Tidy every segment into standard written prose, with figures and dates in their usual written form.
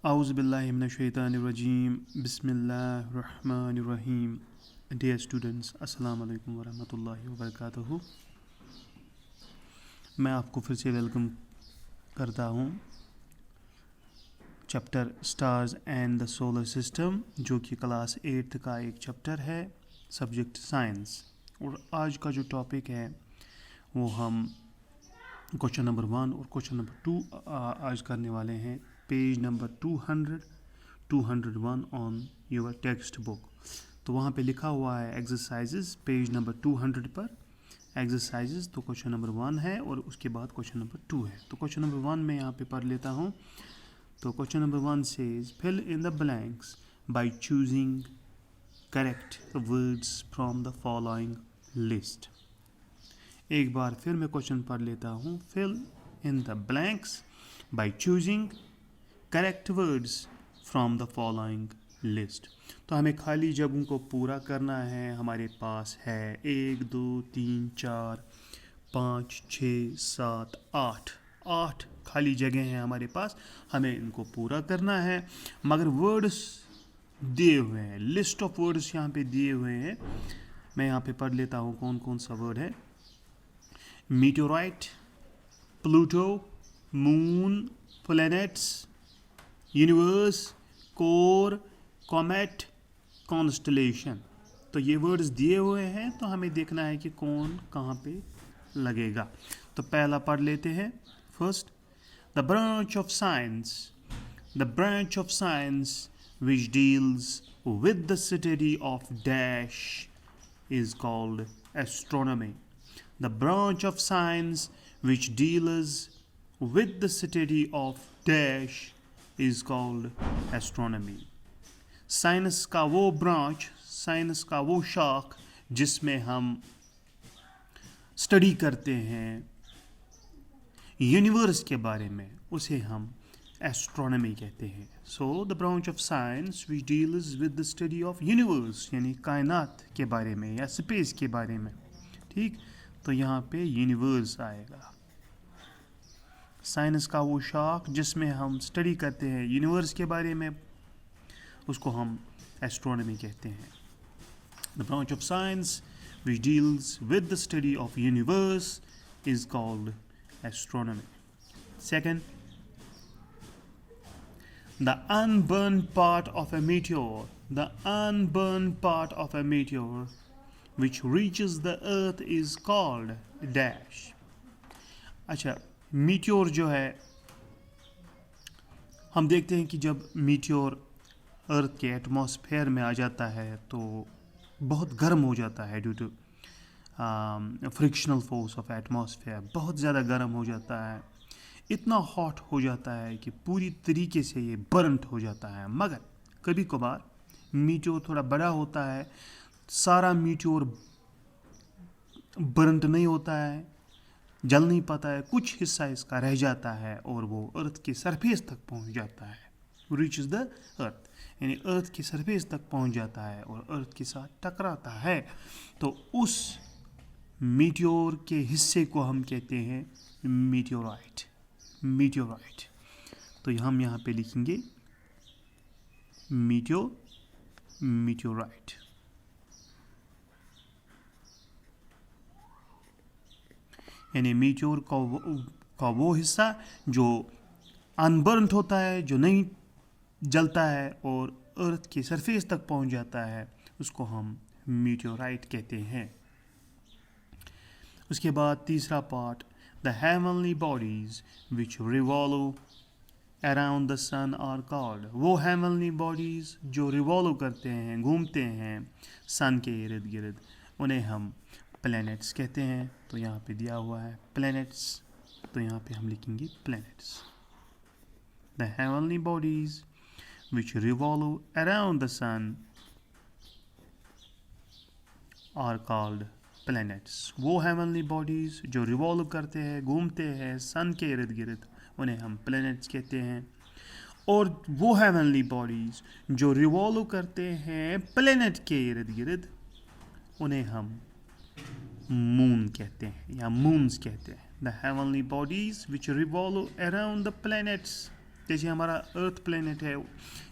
Auzubillahiminash-shaytanir-rajim. Bismillahir-rahmanir-rahim. Dear students, अस्सलाम वालेकुम वरहमतुल्लाहि वबरकातुहू। मैं आपको फिर से वेलकम करता हूँ chapter stars and the solar system, जो कि क्लास 8th का एक चैप्टर है, सब्जेक्ट साइंस। और आज का जो टॉपिक है वो हम क्वेश्चन नंबर 1 और क्वेश्चन नंबर 2 आज करने वाले हैं। Page number 201 on your text book. तो वहाँ पे लिखा हुआ है एक्सरसाइजेज, पेज नंबर 200 पर एक्सरसाइजेज। तो क्वेश्चन नंबर 1 है और उसके बाद क्वेश्चन नंबर 2 है। तो क्वेश्चन नंबर 1 में यहाँ पे पढ़ लेता हूँ। तो question number 1 says fill in the blanks by choosing correct words from the following list. एक बार फिर मैं क्वेश्चन पढ़ लेता हूँ। Fill in the blanks by choosing correct words from the following list. तो हमें खाली जगहों को पूरा करना है। हमारे पास है 1 2 3 4 5 6 7 8 खाली जगह हैं हमारे पास। हमें इनको पूरा करना है, मगर वर्ड्स दिए हुए हैं, लिस्ट ऑफ वर्ड्स यहाँ पे दिए हुए हैं। मैं यहाँ पे पढ़ लेता हूँ कौन कौन सा वर्ड है। Meteorite, Pluto, moon, planets, universe, core, comet, constellation. तो ये वर्ड्स दिए हुए हैं, तो हमें देखना है कि कौन कहाँ पे लगेगा। तो पहला पढ़ लेते हैं। First, the branch of science which deals with the study of dash is called astronomy. The branch of science which deals with the study of dash is called astronomy. Science का वो ब्रांच, साइंस का वो शाख जिसमें हम study करते हैं universe के बारे में, उसे हम एस्ट्रोनॉमी कहते हैं। So the branch of science which deals with the study of universe, यानी कायनात के बारे में या स्पेस के बारे में। ठीक, तो यहाँ पे यूनिवर्स आएगा। साइंस का वो शाख जिसमें हम स्टडी करते हैं यूनिवर्स के बारे में, उसको हम एस्ट्रोनॉमी कहते हैं। The branch of science which deals with the study of universe is called astronomy. Second, the unburned part of a meteor which reaches the earth is called dash. अच्छा, मीटियोर जो है, हम देखते हैं कि जब मीटियोर अर्थ के एटमॉस्फेयर में आ जाता है तो बहुत गर्म हो जाता है due to frictional force of atmosphere. बहुत ज़्यादा गर्म हो जाता है, इतना हॉट हो जाता है कि पूरी तरीके से ये बर्नट हो जाता है। मगर कभी कभार मीटियोर थोड़ा बड़ा होता है, सारा मीटियोर बर्नट नहीं होता है, जल नहीं पाता है, कुछ हिस्सा इसका रह जाता है और वो अर्थ के सरफेस तक पहुंच जाता है। रीचेस द अर्थ, यानी अर्थ के सरफेस तक पहुंच जाता है और अर्थ के साथ टकराता है। तो उस मीटियोर के हिस्से को हम कहते हैं मीटियोराइट। तो हम यहाँ पे लिखेंगे मीटियोराइट। यानी मीटियोर का वो हिस्सा जो अनबर्न्ड होता है, जो नहीं जलता है और अर्थ के सरफेस तक पहुंच जाता है, उसको हम मीटियोराइट कहते हैं। उसके बाद तीसरा part, the heavenly bodies which revolve around the sun are called. वो heavenly bodies जो revolve करते हैं, घूमते हैं सन के इर्द गिर्द, उन्हें हम planets कहते हैं। तो यहाँ पे दिया हुआ है planets, तो यहाँ पे हम लिखेंगे planets. The heavenly bodies which revolve around the sun are called planets. वो heavenly bodies जो रिवॉल्व करते हैं, घूमते हैं सन के इर्द गिर्द, उन्हें हम planets कहते हैं। और वो heavenly bodies जो रिवॉल्व करते हैं planet के इर्द गिर्द, उन्हें हम moon कहते हैं या moons कहते हैं। The heavenly bodies which revolve around the planets जैसे हमारा अर्थ प्लेनेट है,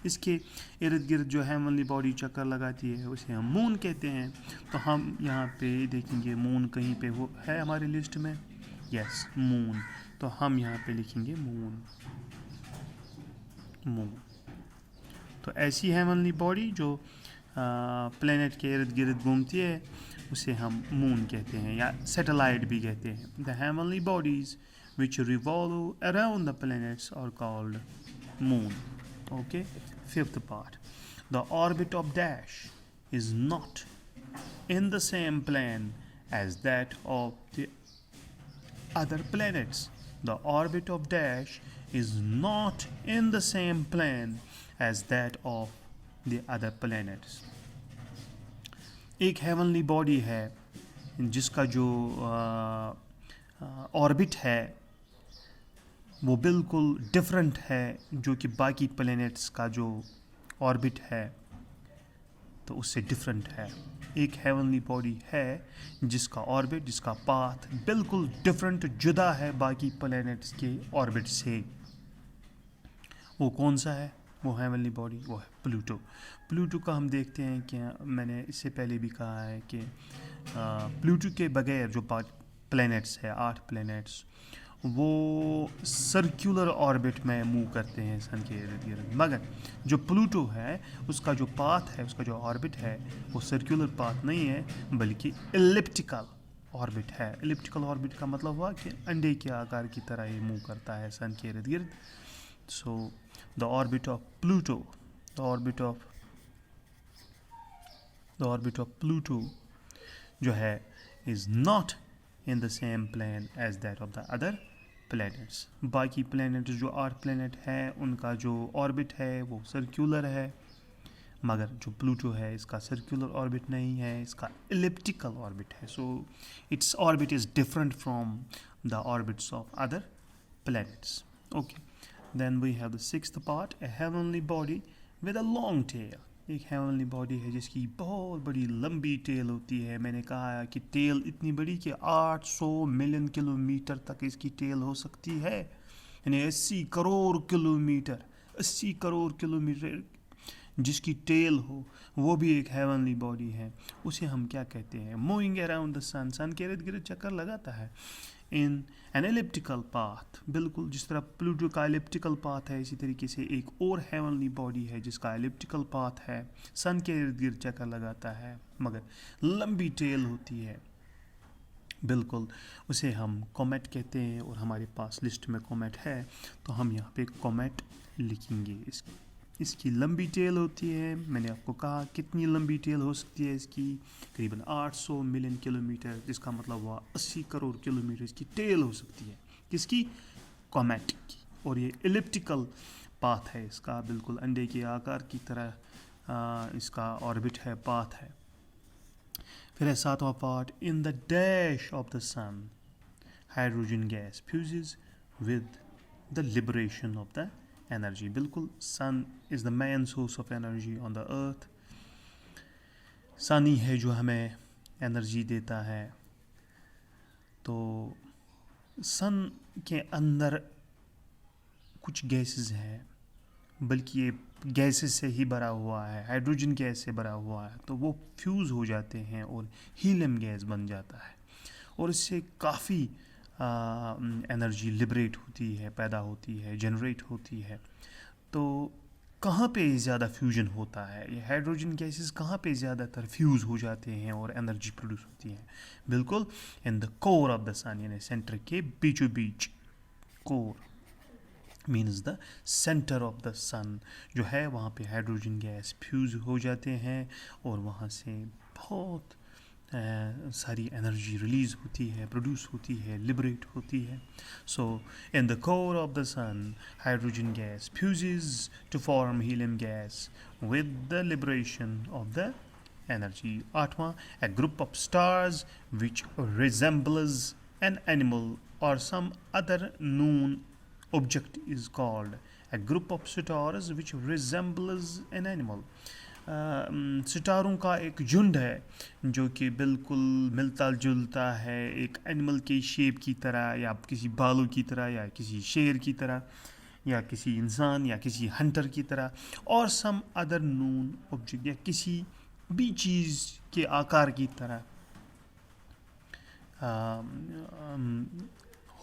इसके इर्द गिर्द जो हेवनली बॉडी चक्कर लगाती है उसे हम मून कहते हैं। तो हम यहाँ पे देखेंगे मून कहीं पे वो है हमारी लिस्ट में, यस मून, तो हम यहाँ पे लिखेंगे मून। तो ऐसी हेवनली बॉडी जो प्लेनेट के इर्द गिर्द घूमती है उसे हम मून कहते हैं या सैटेलाइट भी कहते हैं। The heavenly bodies which revolve around the planets are called moon. Okay, fifth part. The orbit of Dash is not in the same plane as that of the other planets. The orbit of Dash is not in the same plane as that of the other planets. एक heavenly body है जिसका जो orbit है वो बिल्कुल different है जो कि बाकी प्लैनेट्स का जो ऑर्बिट है तो उससे डिफरेंट है। एक हेवनली बॉडी है जिसका ऑर्बिट, जिसका पाथ बिल्कुल डिफरेंट, जुदा है बाकी प्लैनेट्स के ऑर्बिट से। वो कौन सा है वो हेवनली बॉडी? वो है प्लूटो। प्लूटो का हम देखते हैं कि मैंने इससे पहले भी कहा है कि प्लूटो के बगैर जो प्लैनेट्स है 8 प्लैनेट्स वो सर्कुलर ऑर्बिट में मूव करते हैं सन के इर्द गिर्द, मगर जो प्लूटो है उसका जो पाथ है, उसका जो ऑर्बिट है वो सर्कुलर पाथ नहीं है बल्कि एलिप्टिकल ऑर्बिट है। एलिप्टिकल ऑर्बिट का मतलब हुआ कि अंडे के आकार की तरह ये मूव करता है सन के इर्द गिर्द। So the orbit of Pluto, the orbit of Pluto जो है is not in the same plane as that of the other planets. बाकी planets जो 8 planet हैं उनका जो orbit है वो circular है, मगर जो प्लूटो है इसका circular orbit नहीं है, इसका elliptical orbit है। So its orbit is different from the orbits of other planets. Okay, then we have the sixth part, a heavenly body with a long tail. एक हेवनली बॉडी है जिसकी बहुत बड़ी लंबी टेल होती है। मैंने कहा है कि टेल इतनी बड़ी कि 800 मिलियन किलोमीटर तक इसकी टेल हो सकती है, यानी 80 करोड़ किलोमीटर, 80 करोड़ किलोमीटर जिसकी टेल हो वो भी एक हेवनली बॉडी है। उसे हम क्या कहते हैं? मूविंग अराउंड द सन, सन के इर्द गिर्द चक्कर लगाता है इन एन एलिप्टिकल पाथ। बिल्कुल जिस तरह प्लूटो का एलिप्टिकल पाथ है इसी तरीके से एक और हेवनली बॉडी है जिसका एलिप्टिकल पाथ है, सन के इर्द गिर्द चक्कर लगाता है मगर लंबी टेल होती है। बिल्कुल उसे हम कॉमेट कहते हैं और हमारे पास लिस्ट में कॉमेट है तो हम यहाँ पे कॉमेट लिखेंगे। इसकी लंबी टेल होती है, मैंने आपको कहा कितनी लंबी टेल हो सकती है इसकी, करीबन 800 मिलियन किलोमीटर, जिसका मतलब हुआ 80 करोड़ किलोमीटर इसकी टेल हो सकती है। किसकी? कॉमेट की। और ये एलिप्टिकल पाथ है इसका, बिल्कुल अंडे के आकार की तरह इसका ऑर्बिट है, पाथ है। फिर है 7वां part, in the dash of the sun hydrogen gas fuses with the liberation of the energy. बिल्कुल sun is the main source of energy on the earth. Sun ही है जो हमें एनर्जी देता है। तो सन के अंदर कुछ गैसेस हैं, बल्कि ये गैसेस से ही भरा हुआ है, हाइड्रोजन गैस से भरा हुआ है, तो वो फ्यूज़ हो जाते हैं और हीलियम गैस बन जाता है और इससे काफ़ी एनर्जी लिबरेट होती है, पैदा होती है, जनरेट होती है। तो कहाँ पे ज़्यादा फ्यूजन होता है? ये हाइड्रोजन गैसेस कहाँ पे ज़्यादातर फ्यूज़ हो जाते हैं और एनर्जी प्रोड्यूस होती है? बिल्कुल in the core of the sun, यानी सेंटर के बीचों बीच। Core means the centre of the sun जो है वहाँ पे हाइड्रोजन गैस फ्यूज़ हो जाते हैं और वहाँ से बहुत सारी एनर्जी रिलीज़ होती है, प्रोड्यूस होती है, लिबरेट होती है। So in the core of the sun hydrogen gas fuses to form helium gas with the liberation of the energy. 8वां, a group of stars which resembles an animal or some other known object is called a group of stars which resembles an animal. सितारों का एक झुंड है जो कि बिल्कुल मिलता जुलता है एक एनिमल के शेप की तरह या किसी भालू की तरह या किसी शेर की तरह। या किसी इंसान या किसी हंटर की तरह, और सम अदर नोन ऑब्जेक्ट या किसी भी चीज़ के आकार की तरह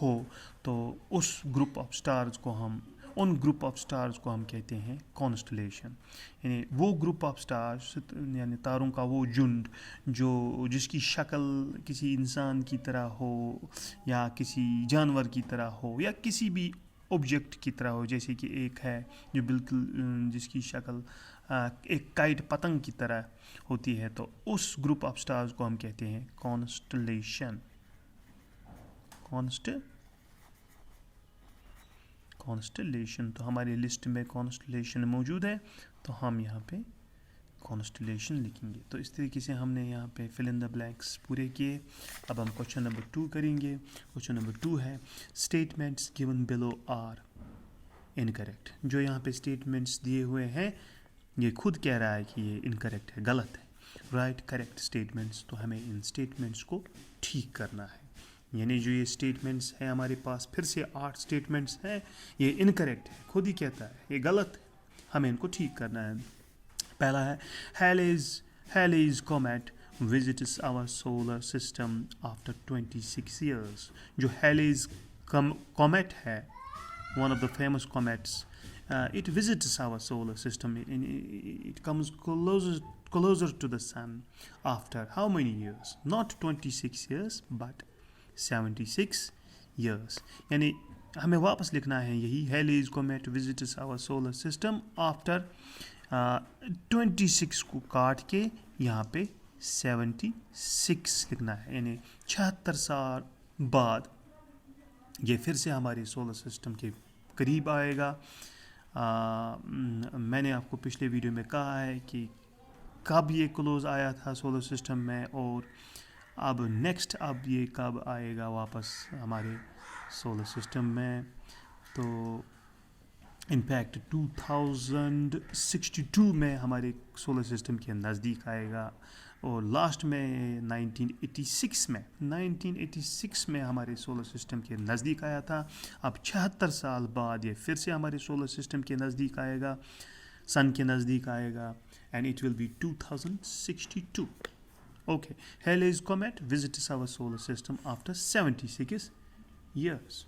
हो, तो उस ग्रुप ऑफ स्टार्स को हम उन ग्रुप ऑफ स्टार्स को हम कहते हैं कॉन्स्टलेशन। यानी वो ग्रुप ऑफ स्टार्स, यानी तारों का वो झुंड जो जिसकी शक्ल किसी इंसान की तरह हो या किसी जानवर की तरह हो या किसी भी ऑब्जेक्ट की तरह हो, जैसे कि एक है जो बिल्कुल जिसकी शक्ल एक काइट पतंग की तरह होती है, तो उस ग्रुप ऑफ स्टार्स को हम कहते हैं कॉन्स्टलेशन। कॉन्स्टलेशन, तो हमारी लिस्ट में कॉन्स्टलेशन मौजूद है, तो हम यहाँ पे कॉन्स्टलेशन लिखेंगे। तो इस तरीके से हमने यहाँ पे फिल इन द ब्लैंक्स पूरे किए। अब हम क्वेश्चन नंबर 2 करेंगे। क्वेश्चन नंबर 2 है statements given below are incorrect. जो यहाँ पे स्टेटमेंट्स दिए हुए हैं ये खुद कह रहा है कि ये इनकरेक्ट है, गलत है। राइट करेक्ट स्टेटमेंट्स, तो हमें इन स्टेटमेंट्स को ठीक करना है। यानी जो ये स्टेटमेंट्स हैं हमारे पास, फिर से 8 स्टेटमेंट्स हैं, ये इनकरेक्ट है, खुद ही कहता है ये गलत है, हमें इनको ठीक करना है। पहला है Halley's comet visits our solar system after 26 years. जो हेलेज कॉमेट है, one of the famous comets, it visits our solar system. It comes closer to the sun after how many years? Not 26 years but 76 years. यानी हमें वापस लिखना है यही, Halley's comet visits our solar system after 26 को काट के यहाँ पे 76 लिखना है, यानी 76 साल बाद ये फिर से हमारे सोलर सिस्टम के करीब आएगा। मैंने आपको पिछले वीडियो में कहा है कि कब ये क्लोज आया था सोलर सिस्टम में, और अब नेक्स्ट अब ये कब आएगा वापस हमारे सोलर सिस्टम में। तो इनफैक्ट 2062 में हमारे सोलर सिस्टम के नज़दीक आएगा, और लास्ट में 1986 में हमारे सोलर सिस्टम के नज़दीक आया था। अब 76 साल बाद ये फिर से हमारे सोलर सिस्टम के नज़दीक आएगा, सन के नज़दीक आएगा, and it will be 2062. Okay, Halley's Comet visits our solar system after 76 years.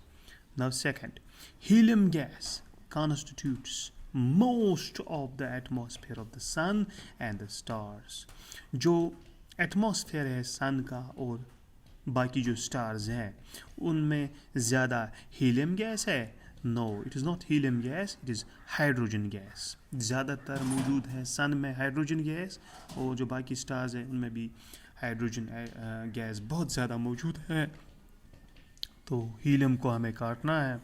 Now second, helium gas constitutes most of the atmosphere of the sun and the stars. जो एटमॉस्फेयर है सन का और बाकी जो स्टार्स हैं उनमें ज़्यादा हीलियम गैस है? No, it is not helium gas, it is hydrogen gas. ज़्यादातर मौजूद है सन में हाइड्रोजन गैस, और जो बाकी स्टार्स हैं उनमें भी हाइड्रोजन गैस बहुत ज़्यादा मौजूद है। तो हीलियम को हमें काटना है,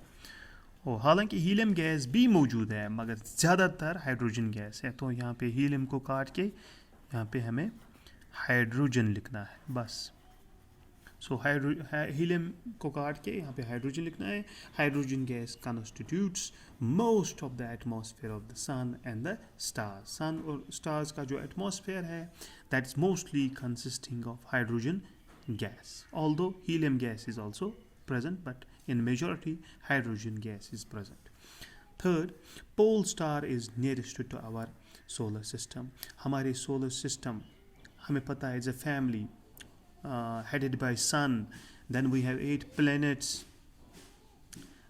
और हालांकि हीलियम गैस भी मौजूद है मगर ज़्यादातर हाइड्रोजन गैस है। तो यहाँ पे हीलियम को काट के यहाँ पे हमें हाइड्रोजन लिखना है बस। सो हीलियम को काट के यहाँ पे हाइड्रोजन लिखना है। Hydrogen gas constitutes most of the atmosphere of the sun and the stars. Sun और स्टार्स का जो एटमॉस्फेयर है that is mostly consisting of hydrogen gas, although helium gas is also present, but in majority hydrogen gas is present. Third, pole star is nearest to our solar system. हमारे solar system हमें पता है is a family headed by sun, then we have 8 planets,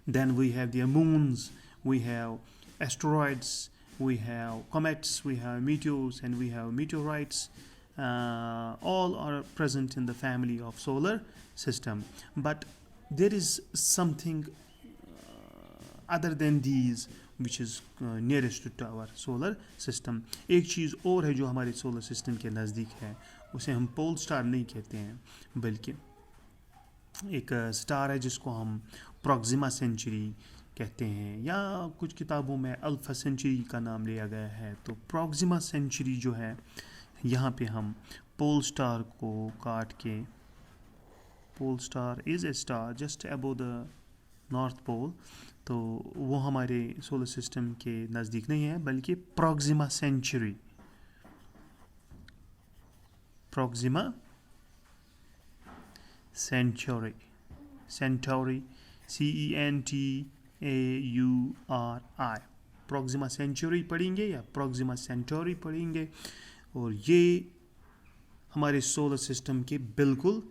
then we have the moons, we have asteroids, we have comets, we have meteors, and we have meteorites. All are present in the family of solar system, but there is something other than these which is nearest to our solar system. एक चीज़ और है जो हमारे solar system के नज़दीक है, उसे हम पोल स्टार नहीं कहते हैं, बल्कि एक स्टार है जिसको हम प्रोक्सिमा सेंचुरी कहते हैं, या कुछ किताबों में अल्फा सेंचुरी का नाम लिया गया है। तो प्रोक्सिमा सेंचुरी जो है, यहाँ पे हम पोल स्टार को काट के, pole star is a star just above the north pole, तो वो हमारे सोलर सिस्टम के नज़दीक नहीं है, बल्कि Proxima Centauri, Proxima Centauri, Centauri, CENTAURY, AURI, Proxima Centauri पढ़ेंगे या प्रॉक्सिमा सेंटोरी पढ़ेंगे। और ये हमारे सोलर सिस्टम के बिल्कुल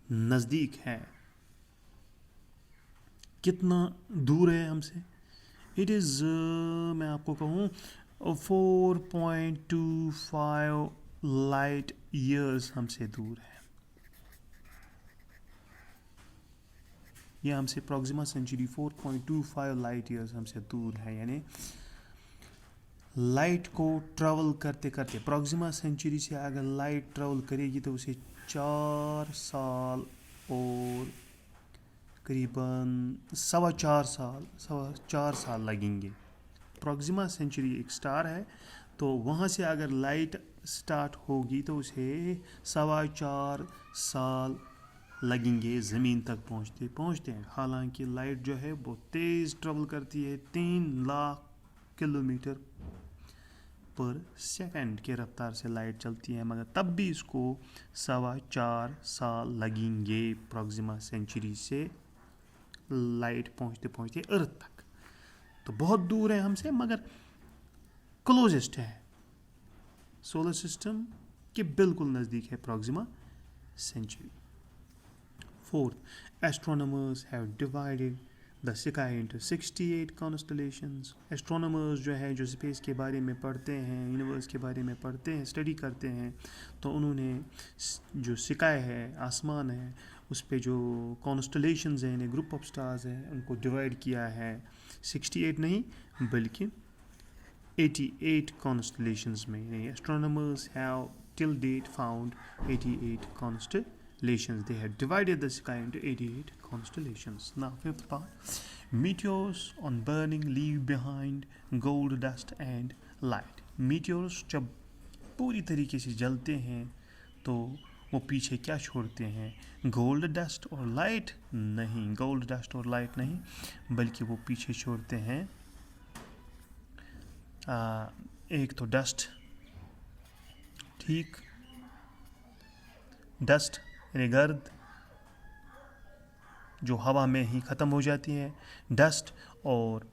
नज़दीक है। कितना दूर है हमसे? इट इज़ मैं आपको कहूँ 4.25 लाइट ईयर्स हमसे दूर है। यह हमसे प्रॉक्सिमा सेंचुरी 4.25 लाइट ईयर्स हमसे दूर है। यानी लाइट को ट्रैवल करते करते प्रॉक्सिमा सेंचुरी से अगर लाइट ट्रैवल करेगी तो उसे 4 साल और करीबन 4.25 साल लगेंगे। प्रॉक्सिमा सेंचुरी एक स्टार है, तो वहाँ से अगर लाइट स्टार्ट होगी तो उसे 4.25 साल लगेंगे ज़मीन तक पहुँचते हैं। हालांकि लाइट जो है वो तेज़ ट्रैवल करती है, 3 लाख किलोमीटर पर सेकंड के रफ्तार से लाइट चलती है, मगर तब भी इसको 4.25 साल लगेंगे प्रॉक्सिमा सेंचुरी से लाइट पहुँचते अर्थ तक। तो बहुत दूर है हमसे, मगर क्लोजेस्ट है। सोलर सिस्टम के बिल्कुल नज़दीक है Proxima Centauri. Fourth, astronomers have divided the sky into 68 constellations. Astronomers जो है, जो स्पेस के बारे में पढ़ते हैं, यूनिवर्स के बारे में पढ़ते हैं, स्टडी करते हैं, तो उन्होंने जो स्काई है, आसमान है, उस पे जो कॉन्स्टलेशंस हैं, यानी ग्रुप ऑफ स्टार्स हैं, उनको डिवाइड किया है 68 नहीं बल्कि 88 constellations में। Astronomers have till date found 88 constellations. They have divided the sky into 88 constellations. Now, fifth part, meteors on burning leave behind gold dust and light. Meteors जब पूरी तरीके से जलते हैं तो वो पीछे क्या छोड़ते हैं? गोल्ड डस्ट और लाइट नहीं, गोल्ड डस्ट और लाइट नहीं, बल्कि वो पीछे छोड़ते हैं एक तो डस्ट, ठीक, डस्ट यानी गर्द जो हवा में ही ख़त्म हो जाती है, डस्ट, और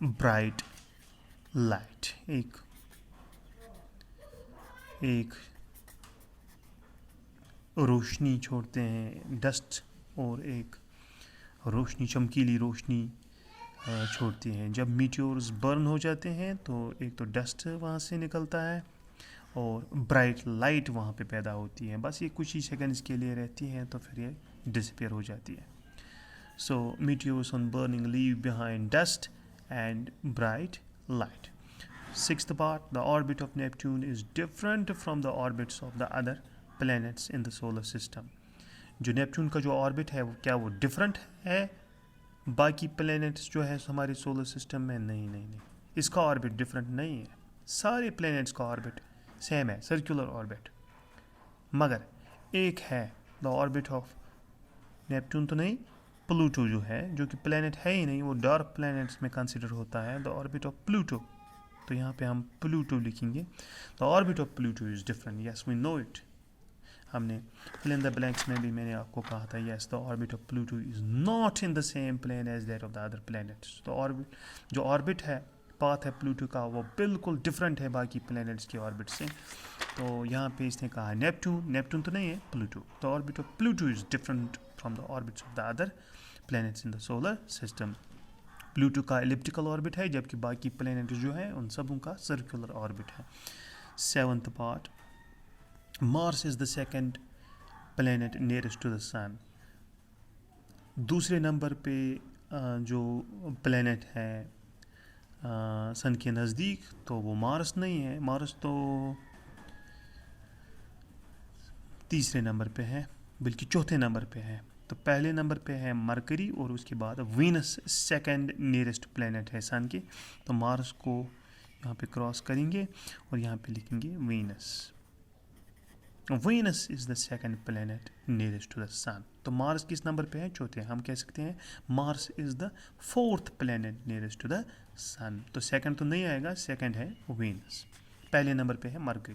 ब्राइट लाइट, एक रोशनी छोड़ते हैं डस्ट, और एक रोशनी, चमकीली रोशनी छोड़ती हैं। जब मीटियोर्स बर्न हो जाते हैं तो एक तो डस्ट वहाँ से निकलता है और ब्राइट लाइट वहाँ पे पैदा होती है। बस ये कुछ ही सेकंड्स के लिए रहती है, तो फिर ये डिसअपीयर हो जाती है। So meteors on burning leave behind dust and bright light. Sixth part, the orbit of Neptune is different from the orbits of the other planets in the solar system. जो नेपच्यून का जो orbit है वो क्या वो different है बाकी planets जो है हमारे सोलर सिस्टम में? नहीं, इसका ऑर्बिट डिफरेंट नहीं है। सारे प्लैनेट्स का ऑर्बिट सेम है, सर्कुलर ऑर्बिट, मगर एक है द ऑर्बिट ऑफ नेपच्यून तो नहीं, प्लूटो जो है, जो कि प्लैनेट है ही नहीं, वो डार्क प्लैनेट्स में कंसिडर होता है, द ऑर्बिट ऑफ प्लूटो। तो यहाँ पे हम प्लूटो लिखेंगे। The orbit of Pluto is different, yes we know it. हमने फिल इन द ब्लैंक्स में भी मैंने आपको कहा था, yes the orbit of Pluto is not in the same plane as that of the other planets. तो orbit जो orbit है, पाथ है प्लूटो का, वो बिल्कुल डिफरेंट है बाकी प्लैनेट्स के ऑर्बिट से। तो यहाँ पे इसने कहा नेपट्टून तो नहीं है, Pluto. The orbit of Pluto is different from the orbits of the other planets in the solar system. Pluto का एलिप्टिकल ऑर्बिट है, जबकि बाकी प्लैनेट जो है उन सबों का सर्कुलर ऑर्बिट है। Seventh part, Mars is the second planet nearest to the sun. दूसरे नंबर पे जो प्लैनेट है सन के नज़दीक, तो वो मार्स नहीं है। मार्स तो तीसरे नंबर पे है, बल्कि चौथे नंबर पे है। तो पहले नंबर पे है मरकरी और उसके बाद वीनस सेकंड नियरेस्ट प्लैनेट है सन के। तो मार्स को यहाँ पे क्रॉस करेंगे और यहाँ पे लिखेंगे Venus. Venus is the second planet nearest to the sun. तो मार्स किस नंबर पे है? चौथे। हम कह सकते हैं Mars is the fourth planet nearest to the sun. तो सेकंड तो नहीं आएगा, सेकंड है वीनस। पहले नंबर पे है mercury.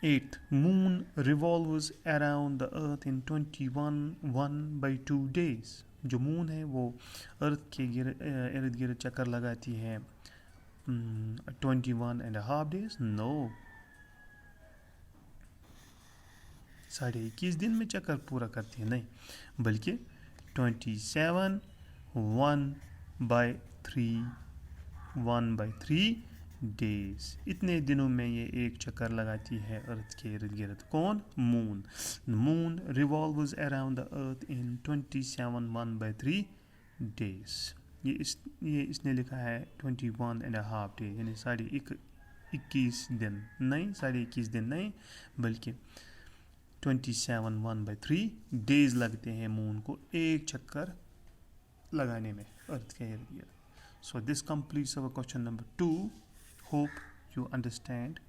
8th, moon revolves around the earth in 21 days. जो मून है वो अर्थ के इर्द गिर्द चक्कर लगाती है 21.5 days. नो, 21.5 दिन में चक्कर पूरा करती है, नहीं, बल्कि 27 1/3 डेज, इतने दिनों में ये एक चक्कर लगाती है अर्थ के इर्द गिर्द. कौन? Moon. Moon revolves around the earth in 27 1/3 days. ये इसने लिखा है 21.5 डेज, यानी 21.5 दिन नहीं, 21.5 दिन नहीं, बल्कि 27 1/3 डेज लगते हैं मून को एक चक्कर लगाने में अर्थ के इर्द गिर्द. So this completes our question number 2. Hope you understand.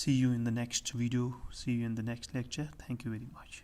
See you in the next video. See you in the next lecture. Thank you very much.